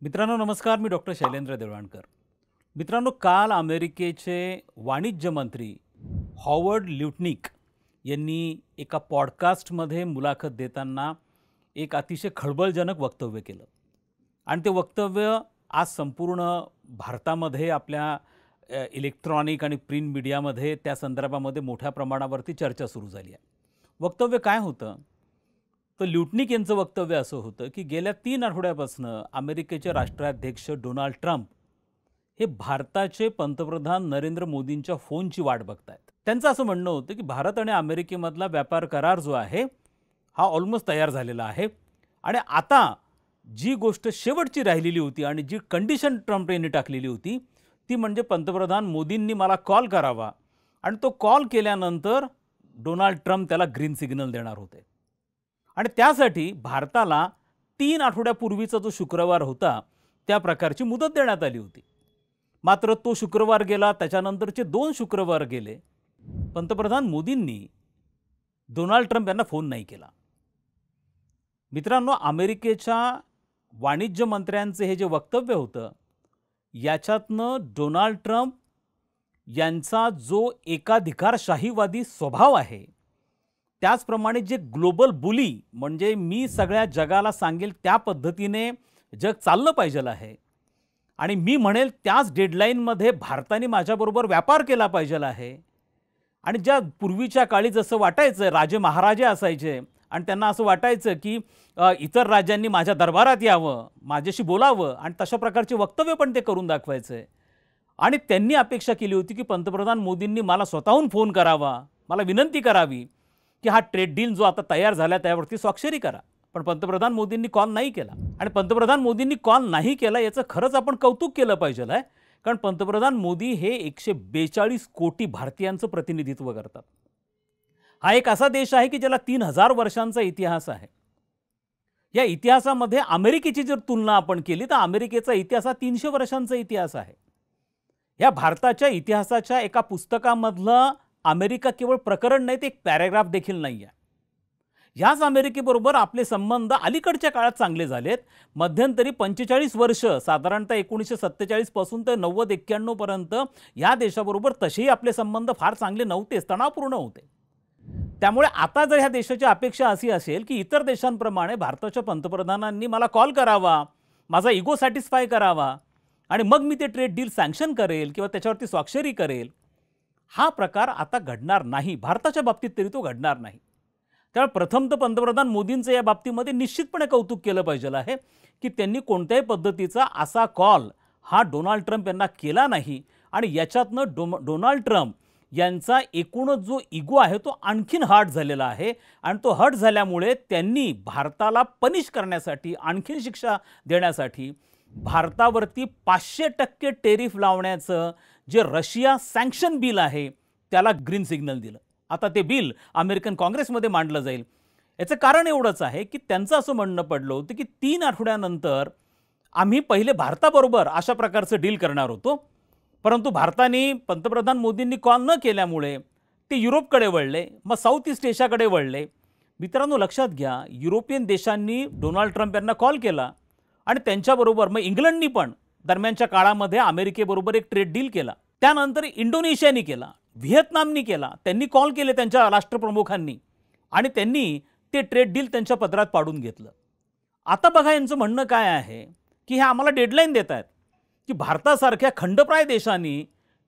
मित्रांनो नमस्कार, मी डॉक्टर शैलेंद्र देवळाणकर. मित्रांनो, काल अमेरिकेचे वाणिज्य मंत्री हॉवर्ड ल्युटनिक यांनी एका पॉडकास्टमध्ये मुलाखत देताना एक अतिशय खळबळजनक वक्तव्य केलं आणि ते वक्तव्य आज संपूर्ण भारतामध्ये आपल्या इलेक्ट्रॉनिक आणि प्रिंट मीडियामध्ये त्या संदर्भामध्ये मोठ्या प्रमाणावरती चर्चा सुरू झाली आहे. वक्तव्य काय होतं? तर ल्युटनिक यांचं वक्तव्य असं होतं की गेल्या 3 आठवड्यापासून अमेरिकेचे राष्ट्राध्यक्ष डोनाल्ड ट्रम्प हे भारताचे पंतप्रधान नरेंद्र मोदींच्या फोनची वाट बघतायत. त्यांचं असं म्हणणं होतं की भारत आणि अमेरिकेमधला व्यापार करार जो आहे हा ऑलमोस्ट तयार झालेला आहे आणि आता जी गोष्ट शेवटची राहिलेली होती आणि जी कंडिशन ट्रम्प यांनी टाकलेली होती ती म्हणजे पंतप्रधान मोदींनी मला कॉल करावा आणि तो कॉल केल्यानंतर डोनाल्ड ट्रम्प त्याला ग्रीन सिग्नल देणार होते. आणि त्यासाठी भारताला 3 आठवड्यापूर्वीचा जो शुक्रवार होता त्या प्रकारची मुदत देण्यात आली होती. मात्र तो शुक्रवार गेला, त्याच्यानंतरचे 2 शुक्रवार गेले, पंतप्रधान मोदींनी डोनाल्ड ट्रम्प यांना फोन नाही केला. मित्रांनो, अमेरिकेच्या वाणिज्य मंत्र्यांचे हे जे वक्तव्य होतं याच्यातनं डोनाल्ड ट्रम्प यांचा जो एकाधिकारशाहीवादी स्वभाव आहे, त्याचप्रमाणे जे ग्लोबल बुली म्हणजे मी सगळ्या जगाला सांगेल त्या पद्धतीने जग चाललं पाहिजे आहे आणि मी म्हणेल त्याच डेडलाईनमध्ये भारताने माझ्याबरोबर व्यापार केला पाहिजे आहे आणि ज्या पूर्वीच्या काळी जसं वाटायचं राजे महाराजे असायचे आणि त्यांना असं वाटायचं की इतर राजांनी माझ्या दरबारात यावं, माझ्याशी बोलावं आणि तशा प्रकारचे वक्तव्य पण ते करून दाखवायचे आणि त्यांनी अपेक्षा केली होती की पंतप्रधान मोदींनी मला स्वतःहून फोन करावा, मला विनंती करावी की हा ट्रेड डील जो आता तयार झाला त्यावरती स्वाक्षरी करा. पण पंतप्रधान मोदींनी कॉल नाही केला आणि पंतप्रधान मोदींनी कॉल नाही केला याचं खरंच आपण कौतुक केलं पाहिजे आहे, कारण पंतप्रधान मोदी हे 142 कोटी भारतीयांचं प्रतिनिधित्व करतात. हा एक असा देश आहे की ज्याला 3000 वर्षांचा इतिहास आहे. या इतिहासामध्ये अमेरिकेची जर तुलना आपण केली तर अमेरिकेचा इतिहास हा 300 वर्षांचा इतिहास आहे. या भारताच्या इतिहासाच्या एका पुस्तकामधलं अमेरिका केवळ प्रकरण नाही, ते एक पॅराग्राफ देखील नाही आहे. ह्याच अमेरिकेबरोबर आपले संबंध अलीकडच्या काळात चांगले झालेत. मध्यंतरी 45 वर्ष साधारणतः 1947 पासून ते 90-91 पर्यंत या देशाबरोबर तसेही आपले संबंध फार चांगले नव्हतेच, तणावपूर्ण होते. त्यामुळे आता जर ह्या देशाची अपेक्षा अशी असेल की इतर देशांप्रमाणे भारताच्या पंतप्रधानांनी मला कॉल करावा, माझा इगो सॅटिस्फाय करावा आणि मग मी ते ट्रेड डील सँक्शन करेल किंवा त्याच्यावरती स्वाक्षरी करेल, हा प्रकार आता घडणार नाही. भारताच्या बाबतीत तरी तो घडणार नाही. त्यामुळे प्रथम तर पंतप्रधान मोदींचं या बाबतीमध्ये निश्चितपणे कौतुक केलं पाहिजे आहे की त्यांनी कोणत्याही पद्धतीचा असा कॉल हा डोनाल्ड ट्रम्प यांना केला नाही आणि याच्यातनं डोनाल्ड ट्रम्प यांचा एकूणच जो इगो आहे तो आणखीन हर्ट झालेला आहे आणि तो हर्ट झाल्यामुळे त्यांनी भारताला पनिश करण्यासाठी, आणखीन शिक्षा देण्यासाठी भारतावरती 500% टेरिफ लावण्याचं जे रशिया सँक्शन बिल आहे त्याला ग्रीन सिग्नल दिलं. आता ते बिल अमेरिकन काँग्रेसमध्ये मांडलं जाईल. याचं कारण एवढंच आहे की त्यांचं असं म्हणणं पडलं होतं की 3 आठवड्यानंतर आम्ही पहिले भारताबरोबर अशा प्रकारचं डील करणार होतो, परंतु भारताने पंतप्रधान मोदींनी कॉल न केल्यामुळे ते युरोपकडे वळले, मग साऊथ ईस्ट एशियाकडे वळले. मित्रांनो, लक्षात घ्या, युरोपियन देशांनी डोनाल्ड ट्रम्प यांना कॉल केला आणि त्यांच्याबरोबर मग इंग्लंडनी पण दरम्यानच्या काळामध्ये अमेरिकेबरोबर एक ट्रेड डील केला. त्यानंतर इंडोनेशियाने केला, व्हिएतनामनी केला. त्यांनी कॉल केले त्यांच्या राष्ट्रप्रमुखांनी आणि त्यांनी ते ट्रेड डील त्यांच्या पदरात पाडून घेतलं. आता बघा यांचं म्हणणं काय आहे की हे आम्हाला डेडलाईन देत आहेत की भारतासारख्या खंडप्राय देशांनी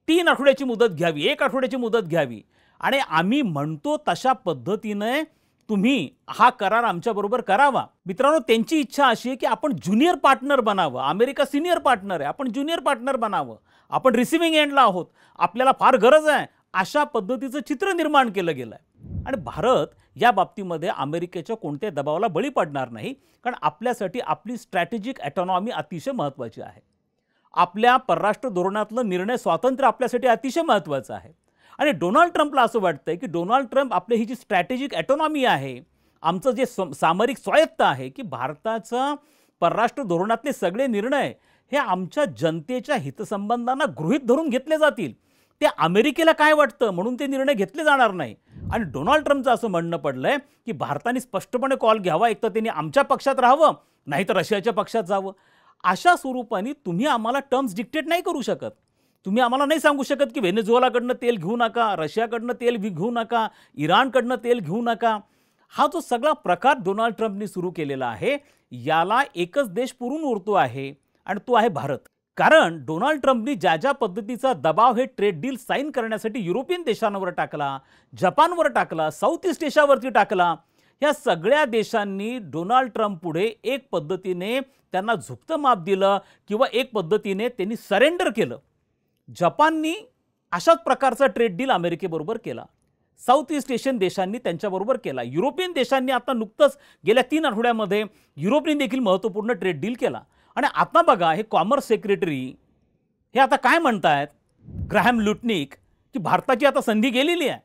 3 आठवड्याची मुदत घ्यावी, 1 आठवड्याची मुदत घ्यावी आणि आम्ही म्हणतो तशा पद्धतीने तुम्ही हा करार आमच्याबरोबर करावा. मित्रांनो, त्यांची इच्छा अशी आहे की आपण ज्युनियर पार्टनर बनावं. अमेरिका सिनियर पार्टनर आहे, आपण ज्युनियर पार्टनर बनावं. आपण रिसिव्हिंग एंडला आहोत, आपल्याला फार गरज आहे, अशा पद्धतीचं चित्र निर्माण केलं गेलं आहे. आणि भारत या बाबतीमध्ये अमेरिकेच्या कोणत्या दबावाला बळी पडणार नाही, कारण आपल्यासाठी आपली स्ट्रॅटेजिक ऑटोनॉमी अतिशय महत्त्वाची आहे. आपल्या परराष्ट्र धोरणातलं निर्णय स्वातंत्र्य आपल्यासाठी अतिशय महत्त्वाचं आहे आणि डोनाल्ड ट्रम्पला असं वाटतंय की डोनाल्ड ट्रम्प आपली ही जी स्ट्रॅटेजिक ऑटोनॉमी आहे, आमचं जे सामरिक स्वायत्त आहे की भारताचं परराष्ट्र धोरणातले सगळे निर्णय हे आमच्या जनतेच्या हितसंबंधांना गृहीत धरून घेतले जातील. ते अमेरिकेला काय वाटतं म्हणून ते निर्णय घेतले जाणार नाही. आणि डोनाल्ड ट्रम्पचं असं म्हणणं पडलंय की भारताने स्पष्टपणे कॉल घ्यावा, एक तर त्यांनी आमच्या पक्षात राहावं, नाही तर रशियाच्या पक्षात जावं. अशा स्वरूपाने तुम्ही आम्हाला टर्म्स डिक्टेट नाही करू शकत. तुम्ही आम्हाला नाही सांगू शकत की व्हेनेझुएलाकडनं तेल घेऊ नका, रशियाकडनं तेल घेऊ नका, इराणकडनं तेल घेऊ नका. हा जो सगळा प्रकार डोनाल्ड ट्रम्पनी सुरू केलेला आहे, याला एकच देश पुरून उरतो आहे आणि तो आहे भारत. कारण डोनाल्ड ट्रम्पनी ज्या ज्या पद्धतीचा दबाव हे ट्रेड डील साईन करण्यासाठी युरोपियन देशांवर टाकला, जपानवर टाकला, साऊथ ईस्ट एशियावरती टाकला, या सगळ्या देशांनी डोनाल्ड ट्रम्प पुढे एक पद्धतीने त्यांना झुकतं माप दिलं किंवा एक पद्धतीने त्यांनी सरेंडर केलं. जपाननी अशाच प्रकारचा ट्रेड डील अमेरिकेबरोबर केला. साऊथ ईस्ट एशियन देशांनी त्यांच्याबरोबर केला. युरोपियन देशांनी आता नुकतंच गेल्या 3 आठवड्यामध्ये युरोपने देखील महत्त्वपूर्ण ट्रेड डील केला. आणि आता बघा, हे कॉमर्स सेक्रेटरी हे आता काय म्हणतायत, ग्रॅहम लुटनिक, की भारताची आता संधी गेलेली आहे.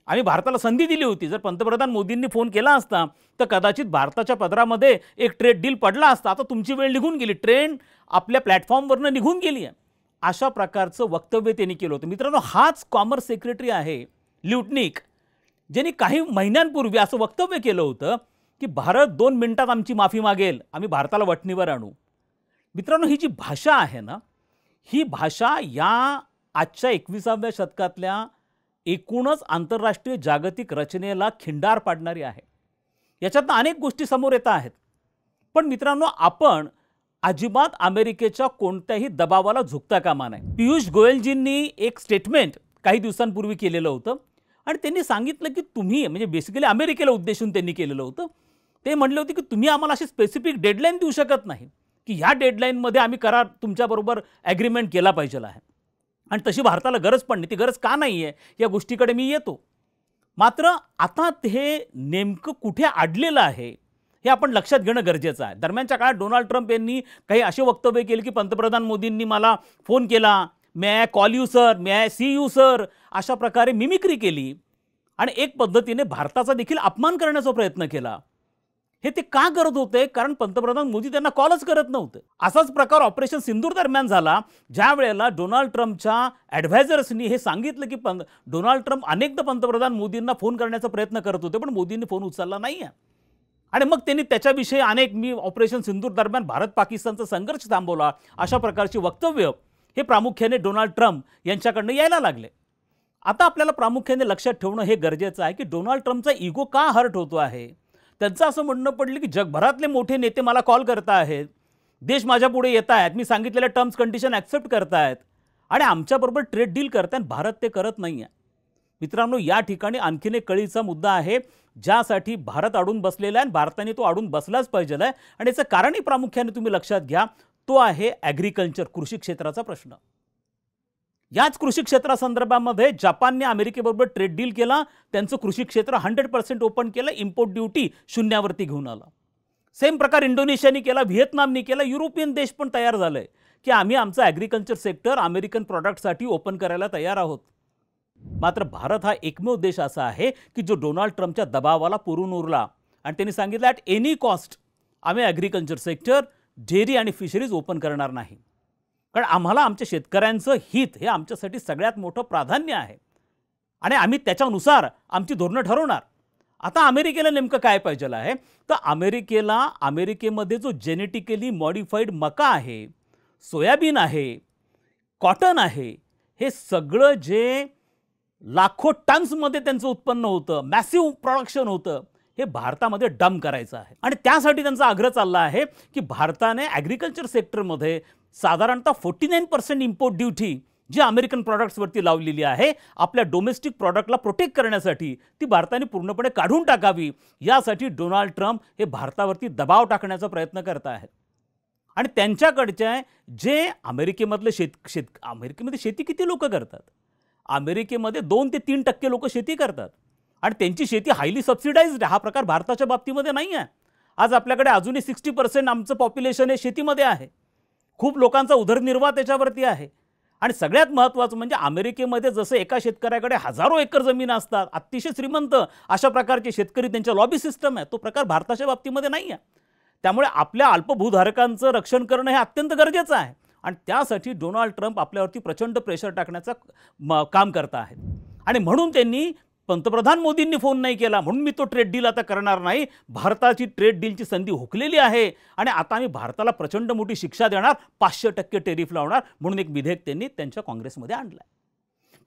आम्ही भारताला संधी दिली होती. जर पंतप्रधान मोदींनी फोन केला असता तर कदाचित भारताच्या पदरामध्ये एक ट्रेड डील पडला असता. आता तुमची वेळ निघून गेली, ट्रेन आपल्या प्लॅटफॉर्मवरनं निघून गेली आहे. अशा प्रकारचं वक्तव्य त्यांनी केलं होतं. मित्रांनो, हाच कॉमर्स सेक्रेटरी आहे ल्युटनिक, ज्यांनी काही महिन्यांपूर्वी असं वक्तव्य केलं होतं की भारत 2 मिनिटात आमची माफी मागेल, आम्ही भारताला वठणीवर आणू. मित्रांनो, ही जी भाषा आहे ना, ही भाषा या आजच्या 21व्या शतकातल्या एकूणच आंतरराष्ट्रीय जागतिक रचनेला खिंडार पाडणारी आहे. याच्यातनं अनेक गोष्टी समोर येत आहेत. पण मित्रांनो, आपण अजिबात अमेरिकेच्या कोणत्याही दबावाला झुकता कामा नये. पियुष गोयलजींनी एक स्टेटमेंट काही दिवसांपूर्वी केलेलं होतं आणि त्यांनी सांगितलं की तुम्ही, म्हणजे बेसिकली अमेरिकेला उद्देशून त्यांनी केलेलं होतं. ते म्हणले होते की तुम्ही आम्हाला अशी स्पेसिफिक डेडलाईन देऊ शकत नाही की ह्या डेडलाईनमध्ये आम्ही करार तुमच्याबरोबर ॲग्रीमेंट केला पाहिजे आहे. आणि तशी भारताला गरज पण नाही. ती गरज का नाही आहे या गोष्टीकडे मी येतो. मात्र आता हे नेमकं कुठे अडलेलं आहे हे आपण लक्षात घेणं गरजेचं आहे. दरम्यानच्या काळात डोनाल्ड ट्रम्प यांनी काही असे वक्तव्य केले की पंतप्रधान मोदींनी मला फोन केला, may I call you sir, may I see you sir, अशा प्रकारे मिमिक्री केली आणि एक पद्धतीने भारताचा देखील अपमान करण्याचा प्रयत्न केला. हे ते का करत होते? कारण पंतप्रधान मोदी त्यांना कॉलच करत नव्हते. असाच प्रकार ऑपरेशन सिंदूर दरम्यान झाला, ज्या वेळेला डोनाल्ड ट्रम्पच्या ॲडव्हायझर्सनी हे सांगितलं की डोनाल्ड ट्रम्प अनेकदा पंतप्रधान मोदींना फोन करण्याचा प्रयत्न करत होते, पण मोदींनी फोन उचलला नाही आहे. आणि मग त्यांनी त्याच्याविषयी मी ऑपरेशन सिंदूर दरम्यान भारत पाकिस्तानचा संघर्ष थांबवला, अशा प्रकारची वक्तव्य हे प्रामुख्याने डोनाल्ड ट्रम्प यांच्याकडनं यायला लागले. आता आपल्याला प्रामुख्याने लक्षात ठेवणं हे गरजेचं आहे की डोनाल्ड ट्रम्पचा इगो का हर्ट होतो आहे. त्यांचं असं म्हणणं पडलं की जगभरातले मोठे नेते मला कॉल करत आहेत, देश माझ्या पुढे येत आहेत, मी सांगितलेल्या टर्म्स कंडिशन ॲक्सेप्ट करत आहेत आणि आमच्याबरोबर ट्रेड डील करतायत, भारत ते करत नाही आहे. मित्रांनो, या ठिकाणी आणखीन एक कळीचा मुद्दा आहे ज्यासाठी भारत अडून बसलेला आहे आणि भारताने तो अडून बसलाच पाहिजे आहे. आणि याचं कारणही प्रामुख्याने तुम्ही लक्षात घ्या, तो आहे ॲग्रिकल्चर, कृषी क्षेत्राचा प्रश्न. याच कृषी क्षेत्रासंदर्भामध्ये जपानने अमेरिकेबरोबर ट्रेड डील केला, त्यांचं कृषी क्षेत्र 100% ओपन केलं, इम्पोर्ट ड्युटी शून्यावरती घेऊन आला. सेम प्रकार इंडोनेशियाने केला, व्हिएतनामने केला, युरोपियन देश पण तयार झाले की आम्ही आमचं ॲग्रिकल्चर सेक्टर अमेरिकन प्रॉडक्टसाठी ओपन करायला तयार आहोत. मात्र भारत हा एकमेव देश असा आहे की जो डोनाल्ड ट्रम्पच्या दबावाला पुरून उरला आणि त्यांनी सांगितलं ॲट एनी कॉस्ट आम्ही ॲग्रिकल्चर सेक्टर, डेअरी आणि फिशरीज ओपन करणार नाही. कारण आम्हाला आमच्या शेतकऱ्यांचं हित हे आमच्यासाठी सगळ्यात मोठं प्राधान्य आहे आणि आम्ही त्याच्यानुसार आमची धोरणं ठरवणार. आता अमेरिकेला नेमकं काय पाहिजे आहे तर अमेरिकेमध्ये जो जेनेटिकली मॉडिफाईड मका आहे, सोयाबीन आहे, कॉटन आहे, हे सगळं जे लाखो टन्समध्ये त्यांचं उत्पन्न होतं, मॅसिव्ह प्रोडक्शन होतं, हे भारतामध्ये डंप करायचं आहे. आणि त्यासाठी त्यांचा आग्रह चालला आहे की भारताने ॲग्रिकल्चर सेक्टरमध्ये साधारणतः 49% इम्पोर्ट ड्युटी जी अमेरिकन प्रॉडक्ट्सवरती लावलेली आहे, आपल्या डोमेस्टिक प्रॉडक्टला प्रोटेक्ट करण्यासाठी ती भारताने पूर्णपणे काढून टाकावी. यासाठी डोनाल्ड ट्रम्प हे भारतावरती दबाव टाकण्याचा प्रयत्न करत आहेत. आणि त्यांच्याकडच्या जे अमेरिकेमधले अमेरिकेमध्ये शेती किती लोक करतात? अमेरिकेमध्ये 2 ते 3% लोक शेती करतात आणि त्यांची शेती हायली सबसिडाइज्ड. हा प्रकार भारताच्या बाबतीमध्ये नाही आहे. आज आपल्याकडे अजूनही 60% आमचं पॉप्युलेशन हे शेतीमध्ये आहे. खूप लोकांचा उदरनिर्वाह त्याच्यावरती आहे. आणि सगळ्यात महत्त्वाचं म्हणजे अमेरिकेमध्ये जसं एका शेतकऱ्याकडे हजारो एकर जमीन असतात, अतिशय श्रीमंत अशा प्रकारचे शेतकरी, त्यांच्या लॉबी सिस्टम आहे, तो प्रकार भारताच्या बाबतीमध्ये नाही आहे. त्यामुळे आपल्या अल्पभूधारकांचं रक्षण करणं हे अत्यंत गरजेचं आहे आणि त्यासाठी डोनाल्ड ट्रम्प आपल्यावरती प्रचंड प्रेशर टाकण्याचं काम करत आहेत. आणि म्हणून त्यांनी पंतप्रधान मोदींनी फोन नाही केला म्हणून मी तो ट्रेड डील आता करणार नाही, भारताची ट्रेड डीलची संधी हुकलेली आहे आणि आता आम्ही भारताला प्रचंड मोठी शिक्षा देणार, 500% टेरिफ लावणार म्हणून एक विधेयक त्यांनी त्यांच्या काँग्रेसमध्ये आणलं.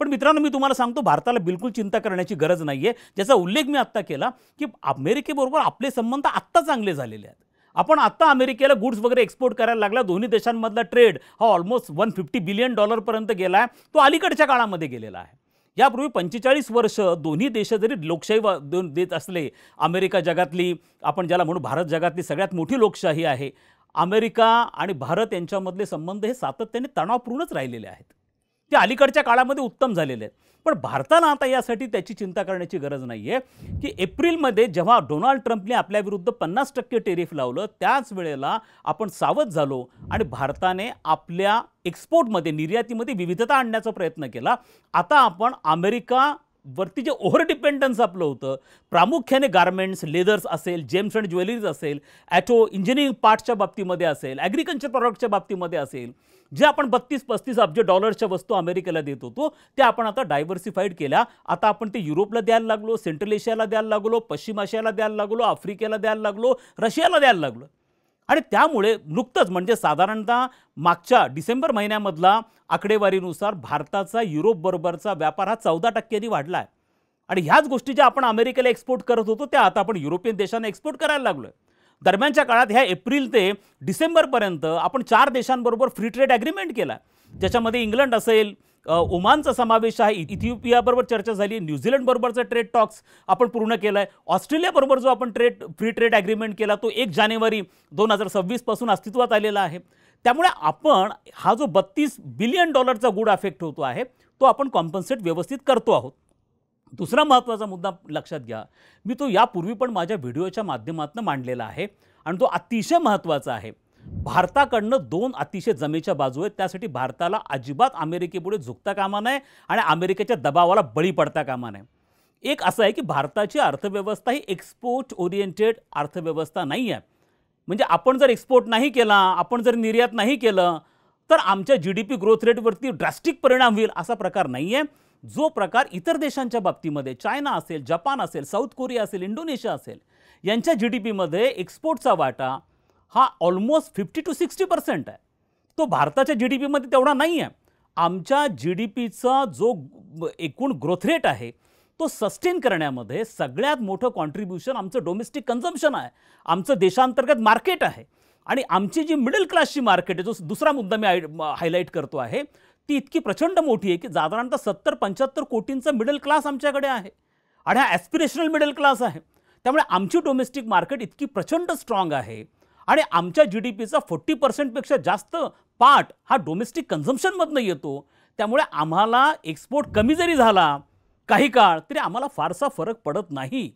पण मित्रांनो, मी तुम्हाला सांगतो, भारताला बिलकुल चिंता करण्याची गरज नाहीये. ज्याचा उल्लेख मी आत्ता केला की अमेरिकेबरोबर आपले संबंध आत्ता चांगले झालेले आहेत. आपण आत्ता अमेरिकेला गुड्स वगैरे एक्सपोर्ट करायला लागला. दोन्ही देशांमधला ट्रेड हा ऑलमोस्ट $150 बिलियन पर्यंत गेला आहे. तो अलीकडच्या काळामध्ये गेलेला आहे. यापूर्वी 45 वर्ष दोन्ही देश जरी लोकशाही देत असले, अमेरिका जगातली, आपण ज्याला म्हणू भारत जगातली सगळ्यात मोठी लोकशाही आहे, अमेरिका आणि भारत यांच्यामधले संबंध हे सातत्याने तणावपूर्णच राहिलेले आहेत. ते अलीकडच्या काळामध्ये उत्तम झालेले आहेत. पण भारताला आता यासाठी त्याची चिंता करण्याची गरज नाहीये की एप्रिलमध्ये जेव्हा डोनाल्ड ट्रम्पने आपल्याविरुद्ध 50% टेरिफ लावलं, त्याच वेळेला आपण सावध झालो आणि भारताने आपल्या एक्सपोर्टमध्ये, निर्यातीमध्ये विविधता आणण्याचा प्रयत्न केला. आता आपण अमेरिकावरती जे ओव्हर डिपेंडन्स आपलं होतं, प्रामुख्याने गारमेंट्स, लेदर्स असेल, जेम्स अँड ज्वेलरीज असेल, ॲटो इंजिनिअरिंग पार्ट्सच्या बाबतीमध्ये असेल, ॲग्रिकल्चर प्रॉडक्टच्या बाबतीमध्ये असेल, जे आपण 32-35 अब्ज डॉलर्सच्या वस्तू अमेरिकेला देत होतो, ते आपण आता डायव्हर्सिफाईड केल्या. आता आपण ते युरोपला द्यायला लागलो, सेंट्रल एशियाला द्यायला लागलो, पश्चिम आशियाला द्यायला लागलो, आफ्रिकेला द्यायला लागलो, रशियाला द्यायला लागलो. आणि त्यामुळे नुकतंच म्हणजे साधारणतः मागच्या डिसेंबर महिन्यामधला आकडेवारीनुसार भारताचा युरोपबरोबरचा व्यापार हा 14% वाढला आहे. आणि ह्याच गोष्टी ज्या आपण अमेरिकेला एक्सपोर्ट करत होतो त्या आता आपण युरोपियन देशांना एक्सपोर्ट करायला लागलो. दरम्यानच्या काळात ह्या एप्रिल ते डिसेंबरपर्यंत आपण 4 देशांबरोबर फ्री ट्रेड ॲग्रीमेंट केला, ज्याच्यामध्ये इंग्लंड असेल, ओमानचा समावेश आहे, इथिओपियाबरोबर चर्चा झाली, न्यूझीलंडबरोबरचा ट्रेड टॉक्स आपण पूर्ण केला आहे, ऑस्ट्रेलियाबरोबर जो आपण फ्री ट्रेड ॲग्रीमेंट केला तो 1 जानेवारी 2026 पासून अस्तित्वात आलेला आहे. त्यामुळे आपण हा जो $32 बिलियन गुड अफेक्ट होतो आहे तो आपण कॉम्पन्सेट व्यवस्थित करतो आहोत. दुसरा महत्त्वाचा मुद्दा लक्षात घ्या, मी तो यापूर्वी पण माझ्या व्हिडिओच्या माध्यमातून मांडलेला आहे आणि तो अतिशय महत्त्वाचा आहे. भारताकडनं 2 अतिशय जमेच्या बाजू आहेत. त्यासाठी भारताला अजिबात अमेरिकेपुढे झुकता कामा नये आणि अमेरिकेच्या दबावाला बळी पडता कामा नये. एक असं आहे की भारताची अर्थव्यवस्था ही एक्सपोर्ट ओरिएंटेड अर्थव्यवस्था नाही आहे. म्हणजे आपण जर एक्सपोर्ट नाही केला, आपण जर निर्यात नाही केलं तर आमच्या GDP ग्रोथ रेटवरती ड्रास्टिक परिणाम होईल असा प्रकार नाही आहे. जो प्रकार इतर देशांच्या बाबतीमध्ये, चायना असेल, जपान असेल, साऊथ कोरिया असेल, इंडोनेशिया असेल, यांच्या GDPमध्ये एक्सपोर्टचा वाटा हा ऑलमोस्ट 50 to 60% आहे. तो भारताच्या GDPमध्ये तेवढा नाही आहे. आमच्या GDPचा जो एकूण ग्रोथ रेट आहे तो सस्टेन करण्यामध्ये सगळ्यात मोठं कॉन्ट्रीब्युशन आमचं डोमेस्टिक कन्झम्पशन आहे, आमचं देशांतर्गत मार्केट आहे. आणि आमची जी मिडल क्लासची मार्केट आहे, जो दुसरा मुद्दा मी हायलाईट करतो आहे, ती इतकी प्रचंड मोठी आहे की साधारणतः 70-75 कोटींचा मिडल क्लास आमच्याकडे आहे आणि हा ॲस्पिरेशनल मिडल क्लास आहे. त्यामुळे आमची डोमेस्टिक मार्केट इतकी प्रचंड स्ट्रॉंग आहे आणि आमच्या GDPचा 40% पेक्षा जास्त पार्ट हा डोमेस्टिक कन्झम्पशनमधनं येतो. त्यामुळे आम्हाला एक्सपोर्ट कमी जरी झाला काही काळ तरी आम्हाला फारसा फरक पडत नाही.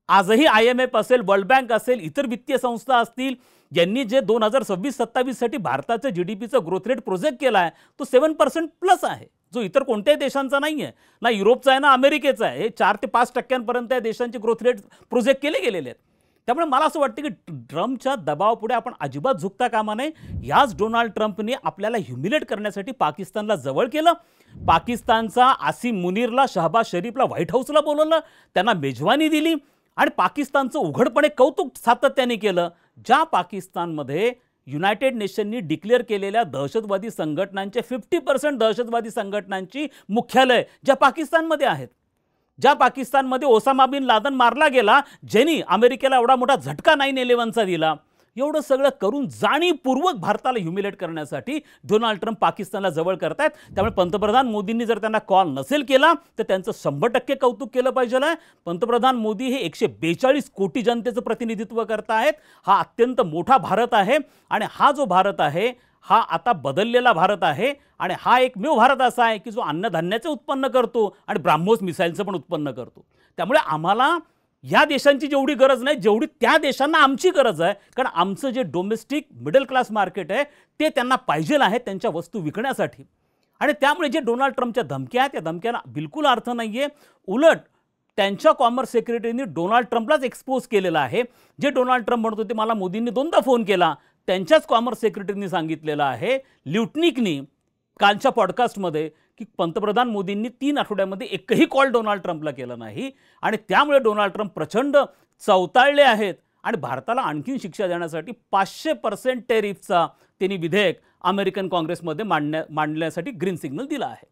आजही IMF असेल, वर्ल्ड बँक असेल, इतर वित्तीय संस्था असतील, यांनी जे 2026-27 साठी भारताच्या GDPचा ग्रोथ रेट प्रोजेक्ट केला आहे तो 7% प्लस आहे, जो इतर कोणत्याही देशांचा नाही आहे, ना युरोपचा आहे ना अमेरिकेचा आहे. हे 4 ते 5% या देशांचे ग्रोथ रेट प्रोजेक्ट केले गेलेले आहेत. त्यामुळे मला असं वाटतं की ट्रम्पच्या दबावापुढे आपण अजिबात झुकता कामा नये. याच डोनाल्ड ट्रम्पने आपल्याला ह्युमिलेट करण्यासाठी पाकिस्तानला जवळ केलं. पाकिस्तानचा आसिम मुनीरला, शहबाज शरीफला व्हाईट हाऊसला बोलवलं, त्यांना मेजवानी दिली आणि पाकिस्तानचं उघडपणे कौतुक सातत्याने केलं. ज्या पाकिस्तानमध्ये युनायटेड नेशननी डिक्लेअर केलेल्या दहशतवादी संघटनांचे 50% दहशतवादी संघटनांची मुख्यालय ज्या पाकिस्तानमध्ये आहेत, ज्या पाकिस्तानमध्ये ओसामा बिन लादन मारला गेला, ज्यांनी अमेरिकेला एवढा मोठा झटका 9/11चा दिला, एवढं सगळं करून जाणीवपूर्वक भारताला ह्युमिलेट करण्यासाठी डोनाल्ड ट्रम्प पाकिस्तानला जवळ करतायत. त्यामुळे पंतप्रधान मोदींनी जर त्यांना कॉल नसेल केला तर त्यांचं 100% कौतुक केलं पाहिजे. पंतप्रधान मोदी हे 142 कोटी जनतेचं प्रतिनिधित्व करतायत. हा अत्यंत मोठा भारत आहे आणि हा जो भारत आहे हा आता बदललेला भारत आहे आणि हा एकमेव भारत असा आहे की जो अन्नधान्याचे उत्पन्न करतो आणि ब्राह्मोस मिसाईलचं पण उत्पन्न करतो. त्यामुळे आम्हाला या देशांची जेवढी गरज नाही जेवढी त्या देशांना आमची गरज आहे, कारण आमचं जे डोमेस्टिक मिडल क्लास मार्केट आहे ते त्यांना पाहिजे आहे त्यांच्या वस्तू विकण्यासाठी. आणि त्यामुळे जे डोनाल्ड ट्रम्पच्या धमक्या आहेत त्या धमक्यांना बिलकुल अर्थ नाही आहे. उलट त्यांच्या कॉमर्स सेक्रेटरीनी डोनाल्ड ट्रम्पलाच एक्सपोज केलेलं आहे. जे डोनाल्ड ट्रम्प म्हणत होते मला मोदींनी 2दा फोन केला, त्यांच्याच कॉमर्स सेक्रेटरीनी सांगितलेलं आहे ल्युटनिकनी कालच्या पॉडकास्टमध्ये की की पंतप्रधान मोदींनी 3 आठवड्यामध्ये एकही कॉल डोनाल्ड ट्रम्पला केला नाही आणि त्यामुळे डोनाल्ड ट्रम्प प्रचंड चवताळले आहेत आणि भारताला आणखीन शिक्षा देण्यासाठी 500% टेरिफचा त्यांनी विधेयक अमेरिकन काँग्रेसमध्ये मांडण्यासाठी ग्रीन सिग्नल दिला आहे.